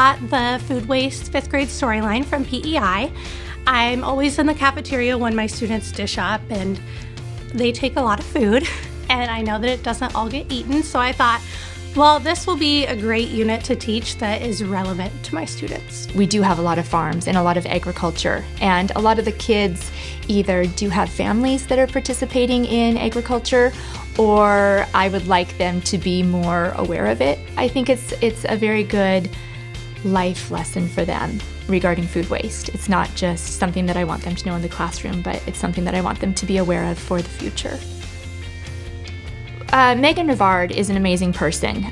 taught the food waste 5th grade storyline from PEI. I'm always in the cafeteria when my students dish up, and they take a lot of food, and I know that it doesn't all get eaten, so I thought, well, this will be a great unit to teach that is relevant to my students. We do have a lot of farms and a lot of agriculture, and a lot of the kids either do have families that are participating in agriculture, or I would like them to be more aware of it. I think it's a very good life lesson for them regarding food waste. It's not just something that I want them to know in the classroom, but it's something that I want them to be aware of for the future. Megan Rivard is an amazing person,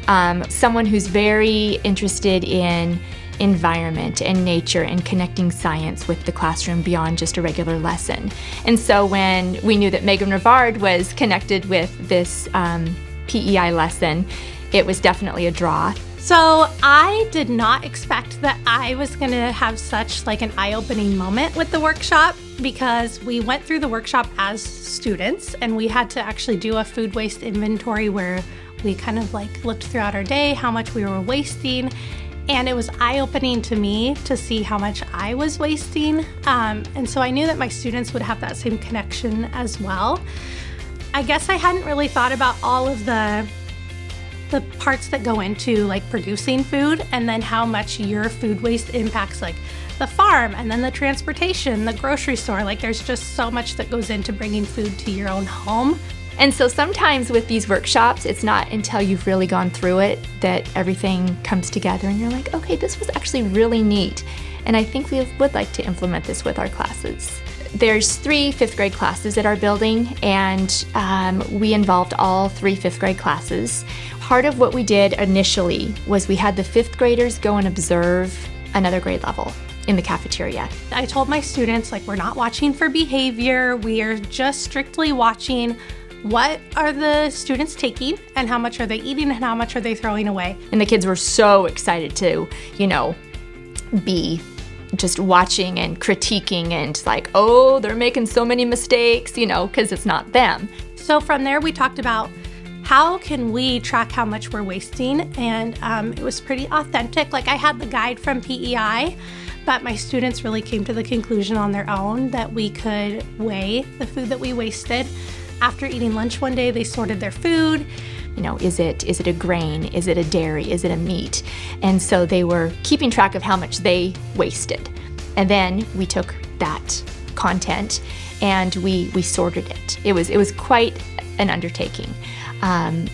someone who's very interested in environment and nature and connecting science with the classroom beyond just a regular lesson. And so when we knew that Megan Rivard was connected with this PEI lesson, it was definitely a draw. So I did not expect that I was going to have such like an eye-opening moment with the workshop, because we went through the workshop as students and we had to actually do a food waste inventory where we kind of like looked throughout our day how much we were wasting, and it was eye-opening to me to see how much I was wasting, and so I knew that my students would have that same connection as well. I guess I hadn't really thought about all of the parts that go into like producing food, and then how much your food waste impacts like the farm, and then the transportation, the grocery store. Like there's just so much that goes into bringing food to your own home. And so sometimes with these workshops, it's not until you've really gone through it that everything comes together and you're like, okay, this was actually really neat. And I think we would like to implement this with our classes. There's 3 5th grade classes at our building, and we involved all 3 5th grade classes. Part of what we did initially was we had the 5th graders go and observe another grade level in the cafeteria. I told my students, like, we're not watching for behavior. We are just strictly watching what are the students taking and how much are they eating and how much are they throwing away. And the kids were so excited to, be just watching and critiquing and like, oh, they're making so many mistakes, because it's not them. So from there, we talked about how can we track how much we're wasting, and it was pretty authentic. Like I had the guide from PEI, but my students really came to the conclusion on their own that we could weigh the food that we wasted. After eating lunch one day, they sorted their food. Is it a grain? Is it a dairy? Is it a meat? And so they were keeping track of how much they wasted. And then we took that content and we sorted it. It was quite an undertaking.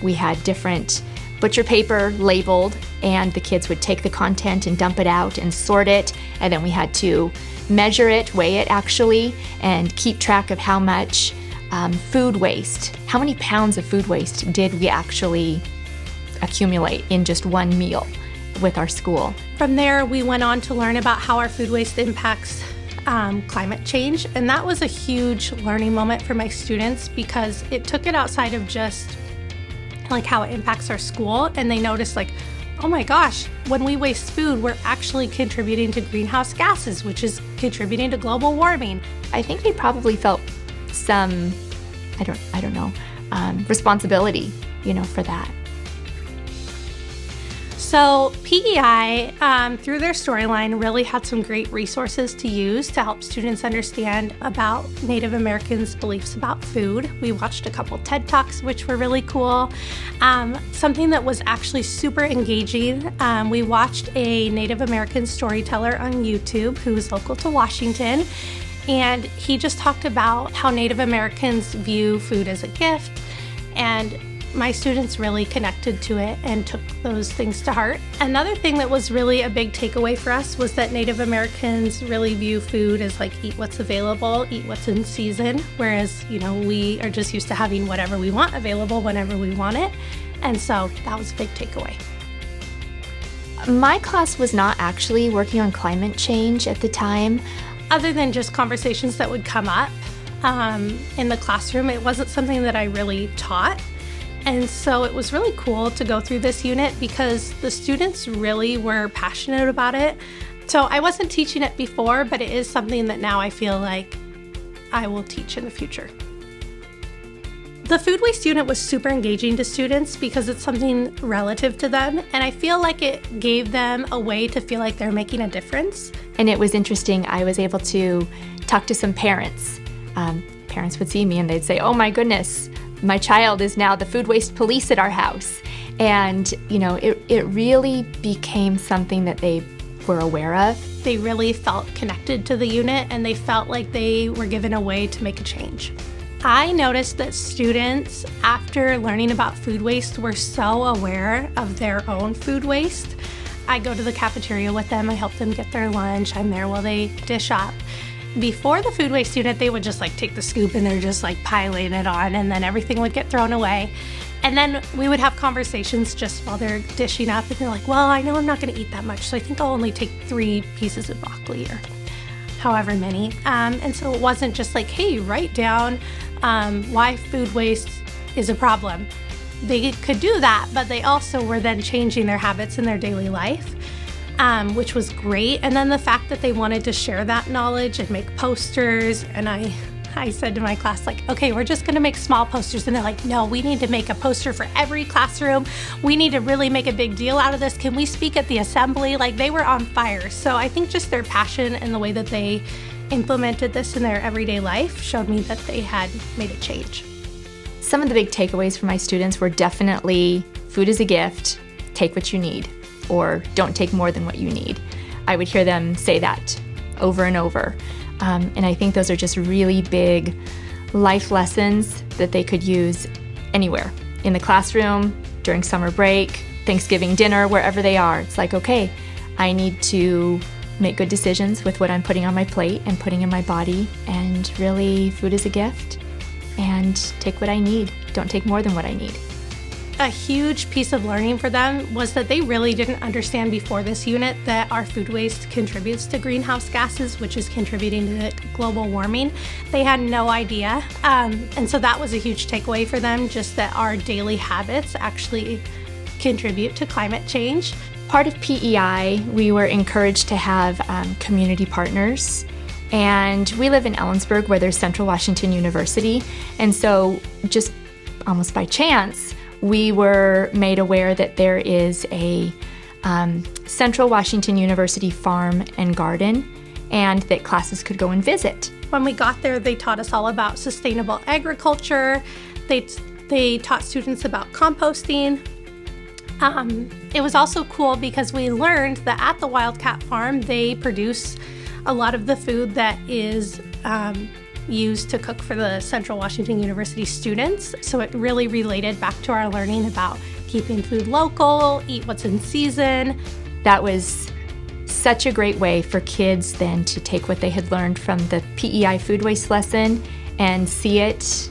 We had different butcher paper labeled, and the kids would take the content and dump it out and sort it, and then we had to measure it, weigh it actually, and keep track of how much food waste, how many pounds of food waste did we actually accumulate in just one meal with our school. From there, we went on to learn about how our food waste impacts climate change, and that was a huge learning moment for my students because it took it outside of just like how it impacts our school, and they noticed like, oh my gosh, when we waste food, we're actually contributing to greenhouse gases, which is contributing to global warming. I think they probably felt some, I don't know, responsibility, for that. So PEI, through their storyline, really had some great resources to use to help students understand about Native Americans' beliefs about food. We watched a couple TED Talks, which were really cool. Something that was actually super engaging, we watched a Native American storyteller on YouTube who's local to Washington, and he just talked about how Native Americans view food as a gift, and my students really connected to it and took those things to heart. Another thing that was really a big takeaway for us was that Native Americans really view food as like eat what's available, eat what's in season, whereas, we are just used to having whatever we want available whenever we want it. And so that was a big takeaway. My class was not actually working on climate change at the time. Other than just conversations that would come up in the classroom, it wasn't something that I really taught. And so it was really cool to go through this unit because the students really were passionate about it. So I wasn't teaching it before, but it is something that now I feel like I will teach in the future. The food waste unit was super engaging to students because it's something relative to them, and I feel like it gave them a way to feel like they're making a difference. And it was interesting, I was able to talk to some parents. Parents would see me and they'd say, oh my goodness, my child is now the food waste police at our house. And, it really became something that they were aware of. They really felt connected to the unit and they felt like they were given a way to make a change. I noticed that students, after learning about food waste, were so aware of their own food waste. I go to the cafeteria with them, I help them get their lunch, I'm there while they dish up. Before the food waste unit, they would just take the scoop and they're just piling it on, and then everything would get thrown away. And then we would have conversations just while they're dishing up, and they're like, well, I know I'm not gonna eat that much, so I think I'll only take 3 pieces of broccoli or however many. And so it wasn't just hey, write down why food waste is a problem. They could do that, but they also were then changing their habits in their daily life. Which was great. And then the fact that they wanted to share that knowledge and make posters. And I said to my class, okay, we're just going to make small posters. And they're like, no, we need to make a poster for every classroom. We need to really make a big deal out of this. Can we speak at the assembly? They were on fire. So I think just their passion and the way that they implemented this in their everyday life showed me that they had made a change. Some of the big takeaways for my students were definitely food is a gift, take what you need, or don't take more than what you need. I would hear them say that over and over. And I think those are just really big life lessons that they could use anywhere, in the classroom, during summer break, Thanksgiving dinner, wherever they are. It's okay, I need to make good decisions with what I'm putting on my plate and putting in my body, and really food is a gift, and take what I need, don't take more than what I need. A huge piece of learning for them was that they really didn't understand before this unit that our food waste contributes to greenhouse gases, which is contributing to global warming. They had no idea. And so that was a huge takeaway for them, just that our daily habits actually contribute to climate change. Part of PEI, we were encouraged to have community partners. And we live in Ellensburg, where there's Central Washington University. And so just almost by chance, we were made aware that there is a Central Washington University farm and garden, and that classes could go and visit. When we got there, they taught us all about sustainable agriculture. They taught students about composting. It was also cool because we learned that at the Wildcat Farm, they produce a lot of the food that is used to cook for the Central Washington University students. So it really related back to our learning about keeping food local, eat what's in season. That was such a great way for kids then to take what they had learned from the PEI food waste lesson and see it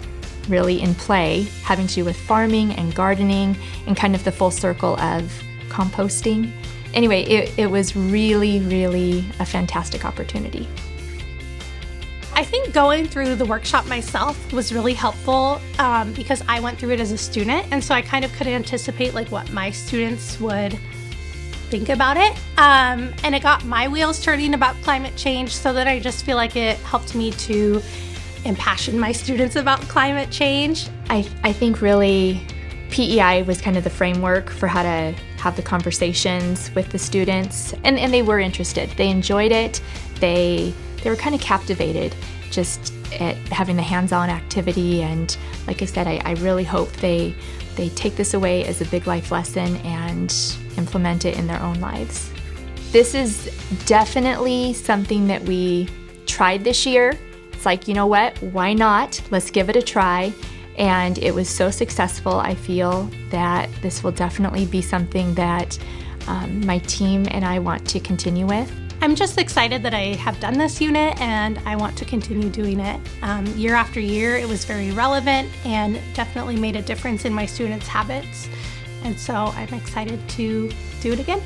really in play, having to do with farming and gardening and kind of the full circle of composting. Anyway, it was really, really a fantastic opportunity. I think going through the workshop myself was really helpful because I went through it as a student, and so I kind of could anticipate what my students would think about it. And it got my wheels turning about climate change, so that I just feel like it helped me to impassion my students about climate change. I think really PEI was kind of the framework for how to have the conversations with the students, and they were interested. They enjoyed it. They were kind of captivated just at having the hands-on activity, and like I said, I really hope they take this away as a big life lesson and implement it in their own lives. This is definitely something that we tried this year. It's you know what, why not? Let's give it a try. And it was so successful, I feel that this will definitely be something that my team and I want to continue with. I'm just excited that I have done this unit, and I want to continue doing it. Year after year, it was very relevant and definitely made a difference in my students' habits. And so I'm excited to do it again.